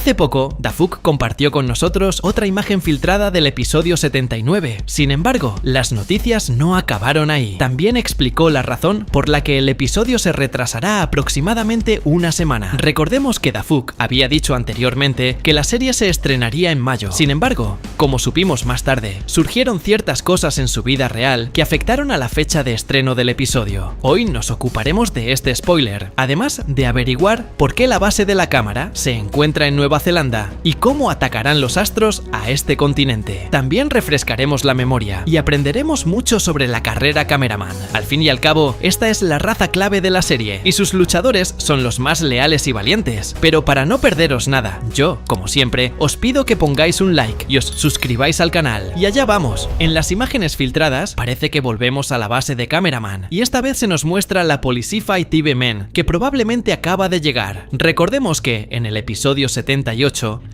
Hace poco, Dafuk compartió con nosotros otra imagen filtrada del episodio 79. Sin embargo, las noticias no acabaron ahí. También explicó la razón por la que el episodio se retrasará aproximadamente una semana. Recordemos que Dafuk había dicho anteriormente que la serie se estrenaría en mayo. Sin embargo, como supimos más tarde, surgieron ciertas cosas en su vida real que afectaron a la fecha de estreno del episodio. Hoy nos ocuparemos de este spoiler, además de averiguar por qué la base de la cámara se encuentra en Nueva Zelanda y cómo atacarán los astros a este continente. También refrescaremos la memoria y aprenderemos mucho sobre la carrera cameraman. Al fin y al cabo, esta es la raza clave de la serie y sus luchadores son los más leales y valientes. Pero para no perderos nada, yo, como siempre, os pido que pongáis un like y os suscribáis al canal. Y allá vamos. En las imágenes filtradas parece que volvemos a la base de Cameraman y esta vez se nos muestra la Policify TV Men, que probablemente acaba de llegar. Recordemos que en el episodio 78,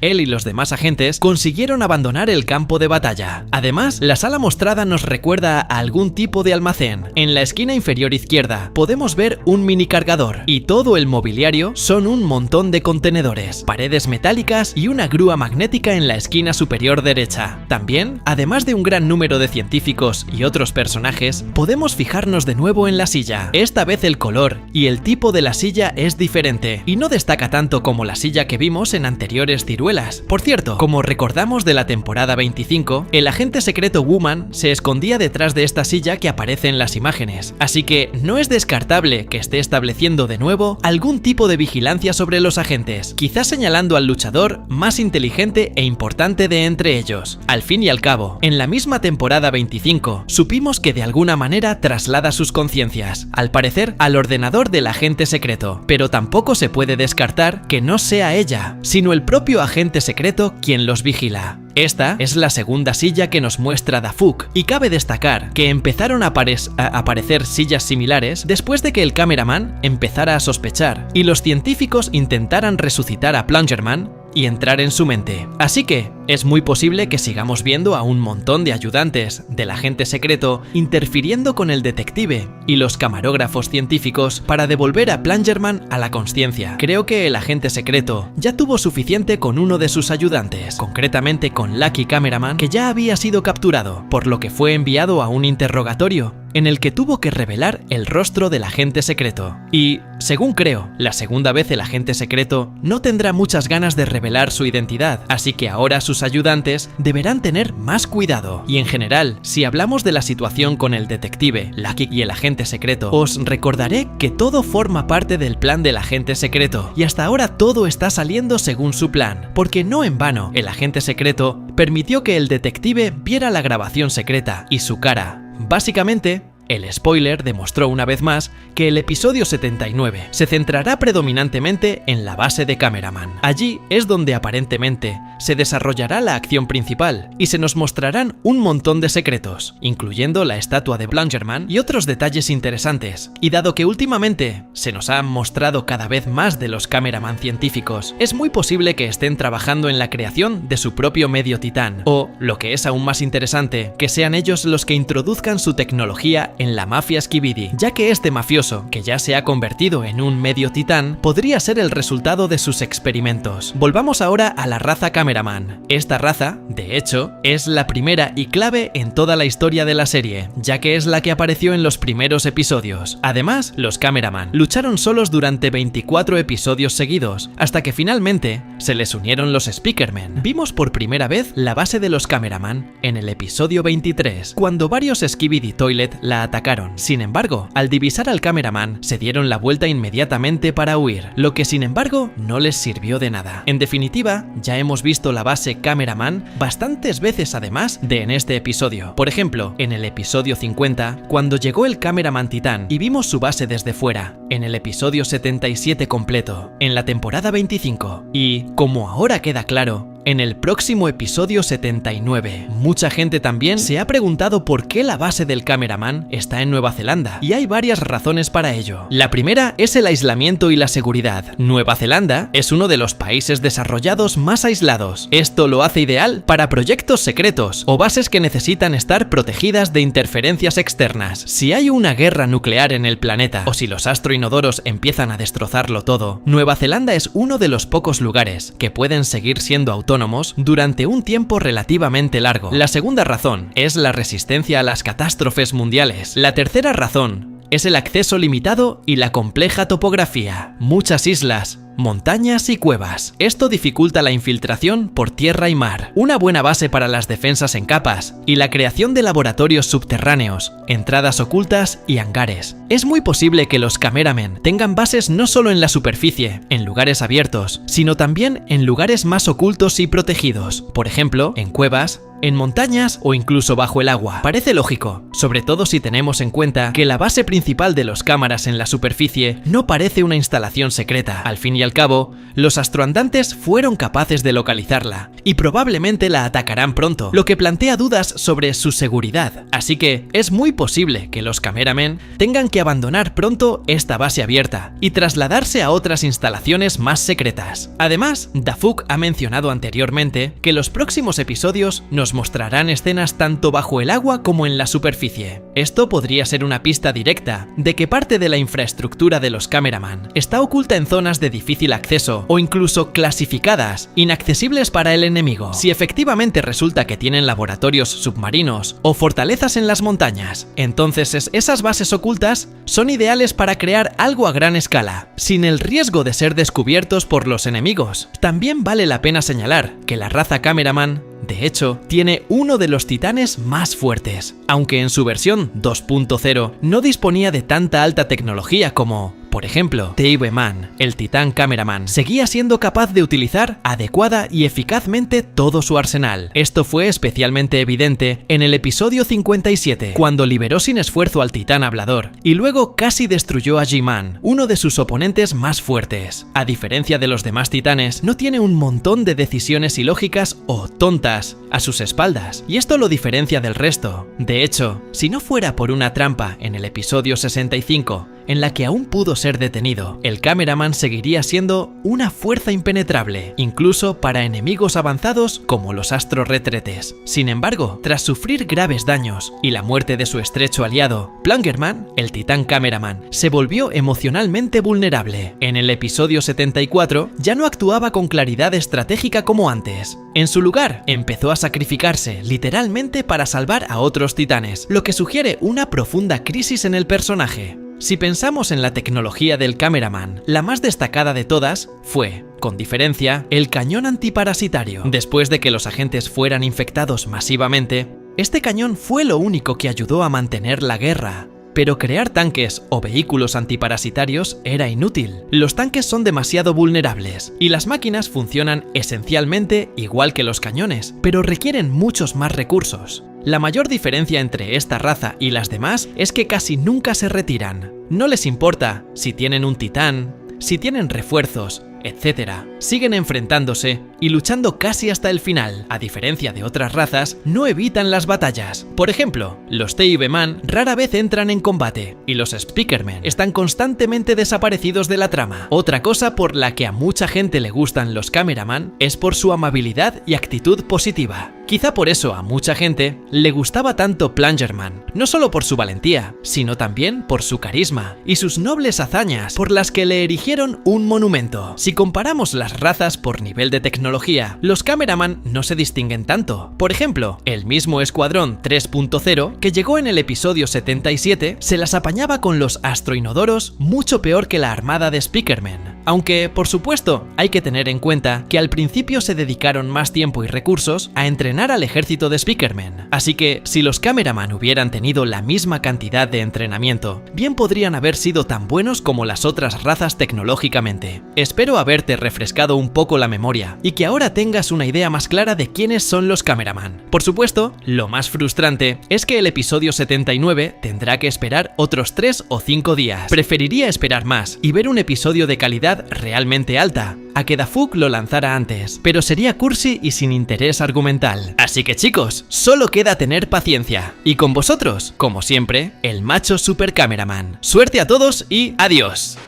él y los demás agentes consiguieron abandonar el campo de batalla. Además, la sala mostrada nos recuerda a algún tipo de almacén. En la esquina inferior izquierda podemos ver un mini cargador y todo el mobiliario son un montón de contenedores, paredes metálicas y una grúa magnética en la esquina superior derecha. También, además de un gran número de científicos y otros personajes, podemos fijarnos de nuevo en la silla. Esta vez el color y el tipo de la silla es diferente y no destaca tanto como la silla que vimos en anteriores ciruelas. Por cierto, como recordamos de la temporada 25, el agente secreto Woman se escondía detrás de esta silla que aparece en las imágenes, así que no es descartable que esté estableciendo de nuevo algún tipo de vigilancia sobre los agentes, quizás señalando al luchador más inteligente e importante de entre ellos. Al fin y al cabo, en la misma temporada 25, supimos que de alguna manera traslada sus conciencias, al parecer al ordenador del agente secreto, pero tampoco se puede descartar que no sea ella, sino el propio agente secreto quien los vigila. Esta es la segunda silla que nos muestra Dafuk, y cabe destacar que empezaron a aparecer sillas similares después de que el cameraman empezara a sospechar y los científicos intentaran resucitar a Plungerman y entrar en su mente. Así que es muy posible que sigamos viendo a un montón de ayudantes del agente secreto interfiriendo con el detective y los camarógrafos científicos para devolver a Plungerman a la consciencia. Creo que el agente secreto ya tuvo suficiente con uno de sus ayudantes, concretamente con Lucky Cameraman, que ya había sido capturado, por lo que fue enviado a un interrogatorio en el que tuvo que revelar el rostro del agente secreto. Y, según creo, la segunda vez el agente secreto no tendrá muchas ganas de revelar su identidad, así que ahora sus ayudantes deberán tener más cuidado. Y en general, si hablamos de la situación con el detective, Lucky y el agente secreto, os recordaré que todo forma parte del plan del agente secreto, y hasta ahora todo está saliendo según su plan, porque no en vano, el agente secreto permitió que el detective viera la grabación secreta y su cara. Básicamente, el spoiler demostró una vez más que el episodio 79 se centrará predominantemente en la base de Cameraman. Allí es donde aparentemente se desarrollará la acción principal y se nos mostrarán un montón de secretos, incluyendo la estatua de Plungerman y otros detalles interesantes. Y dado que últimamente se nos han mostrado cada vez más de los Cameraman científicos, es muy posible que estén trabajando en la creación de su propio medio titán, o, lo que es aún más interesante, que sean ellos los que introduzcan su tecnología en la mafia Skibidi, ya que este mafioso, que ya se ha convertido en un medio titán, podría ser el resultado de sus experimentos. Volvamos ahora a la raza Cameraman. Esta raza, de hecho, es la primera y clave en toda la historia de la serie, ya que es la que apareció en los primeros episodios. Además, los Cameraman lucharon solos durante 24 episodios seguidos, hasta que finalmente se les unieron los Speakermen. Vimos por primera vez la base de los Cameraman en el episodio 23, cuando varios Skibidi Toilet la atacaron. Sin embargo, al divisar al cameraman, se dieron la vuelta inmediatamente para huir, lo que sin embargo no les sirvió de nada. En definitiva, ya hemos visto la base cameraman bastantes veces además de en este episodio. Por ejemplo, en el episodio 50, cuando llegó el cameraman titán y vimos su base desde fuera, en el episodio 77 completo, en la temporada 25, y, como ahora queda claro, en el próximo episodio 79. Mucha gente también se ha preguntado por qué la base del cameraman está en Nueva Zelanda, y hay varias razones para ello. La primera es el aislamiento y la seguridad. Nueva Zelanda es uno de los países desarrollados más aislados. Esto lo hace ideal para proyectos secretos o bases que necesitan estar protegidas de interferencias externas. Si hay una guerra nuclear en el planeta o si los astroinodoros empiezan a destrozarlo todo, Nueva Zelanda es uno de los pocos lugares que pueden seguir siendo autónomos durante un tiempo relativamente largo. La segunda razón es la resistencia a las catástrofes mundiales. La tercera razón es el acceso limitado y la compleja topografía. Muchas islas, montañas y cuevas. Esto dificulta la infiltración por tierra y mar, una buena base para las defensas en capas y la creación de laboratorios subterráneos, entradas ocultas y hangares. Es muy posible que los cameramen tengan bases no solo en la superficie, en lugares abiertos, sino también en lugares más ocultos y protegidos, por ejemplo, en cuevas, en montañas o incluso bajo el agua. Parece lógico, sobre todo si tenemos en cuenta que la base principal de los cámaras en la superficie no parece una instalación secreta. Al fin y al cabo, los astroandantes fueron capaces de localizarla y probablemente la atacarán pronto, lo que plantea dudas sobre su seguridad. Así que es muy posible que los cameramen tengan que abandonar pronto esta base abierta y trasladarse a otras instalaciones más secretas. Además, Dafuk ha mencionado anteriormente que los próximos episodios nos mostrarán escenas tanto bajo el agua como en la superficie. Esto podría ser una pista directa de que parte de la infraestructura de los cameraman está oculta en zonas de difícil acceso o incluso clasificadas, inaccesibles para el enemigo. Si efectivamente resulta que tienen laboratorios submarinos o fortalezas en las montañas, entonces esas bases ocultas son ideales para crear algo a gran escala, sin el riesgo de ser descubiertos por los enemigos. También vale la pena señalar que la raza cameraman, de hecho, tiene uno de los titanes más fuertes, aunque en su versión 2.0 no disponía de tanta alta tecnología como, por ejemplo, Teibe-Man, el titán cameraman, seguía siendo capaz de utilizar adecuada y eficazmente todo su arsenal. Esto fue especialmente evidente en el episodio 57, cuando liberó sin esfuerzo al titán hablador y luego casi destruyó a G-Man, uno de sus oponentes más fuertes. A diferencia de los demás titanes, no tiene un montón de decisiones ilógicas o tontas a sus espaldas, y esto lo diferencia del resto. De hecho, si no fuera por una trampa en el episodio 65, en la que aún pudo ser detenido, el cameraman seguiría siendo una fuerza impenetrable, incluso para enemigos avanzados como los astro-retretes. Sin embargo, tras sufrir graves daños y la muerte de su estrecho aliado, Plungerman, el titán cameraman, se volvió emocionalmente vulnerable. En el episodio 74 ya no actuaba con claridad estratégica como antes. En su lugar, empezó a sacrificarse literalmente para salvar a otros titanes, lo que sugiere una profunda crisis en el personaje. Si pensamos en la tecnología del cameraman, la más destacada de todas fue, con diferencia, el cañón antiparasitario. Después de que los agentes fueran infectados masivamente, este cañón fue lo único que ayudó a mantener la guerra. Pero crear tanques o vehículos antiparasitarios era inútil. Los tanques son demasiado vulnerables y las máquinas funcionan esencialmente igual que los cañones, pero requieren muchos más recursos. La mayor diferencia entre esta raza y las demás es que casi nunca se retiran. No les importa si tienen un titán, si tienen refuerzos, etc. Siguen enfrentándose y luchando casi hasta el final. A diferencia de otras razas, no evitan las batallas. Por ejemplo, los Teibe-Man rara vez entran en combate y los Speakermen están constantemente desaparecidos de la trama. Otra cosa por la que a mucha gente le gustan los cameraman es por su amabilidad y actitud positiva. Quizá por eso a mucha gente le gustaba tanto Plungerman, no solo por su valentía, sino también por su carisma y sus nobles hazañas por las que le erigieron un monumento. Si comparamos las razas por nivel de tecnología, los cameraman no se distinguen tanto. Por ejemplo, el mismo Escuadrón 3.0 que llegó en el episodio 77 se las apañaba con los astroinodoros mucho peor que la armada de Speakermen. Aunque, por supuesto, hay que tener en cuenta que al principio se dedicaron más tiempo y recursos a entrenar entrenar al ejército de Speakerman. Así que, si los cameraman hubieran tenido la misma cantidad de entrenamiento, bien podrían haber sido tan buenos como las otras razas tecnológicamente. Espero haberte refrescado un poco la memoria y que ahora tengas una idea más clara de quiénes son los cameraman. Por supuesto, lo más frustrante es que el episodio 79 tendrá que esperar otros 3 o 5 días. Preferiría esperar más y ver un episodio de calidad realmente alta a que Dafuk lo lanzara antes, pero sería cursi y sin interés argumental. Así que chicos, solo queda tener paciencia. Y con vosotros, como siempre, el macho super cameraman. Suerte a todos y adiós.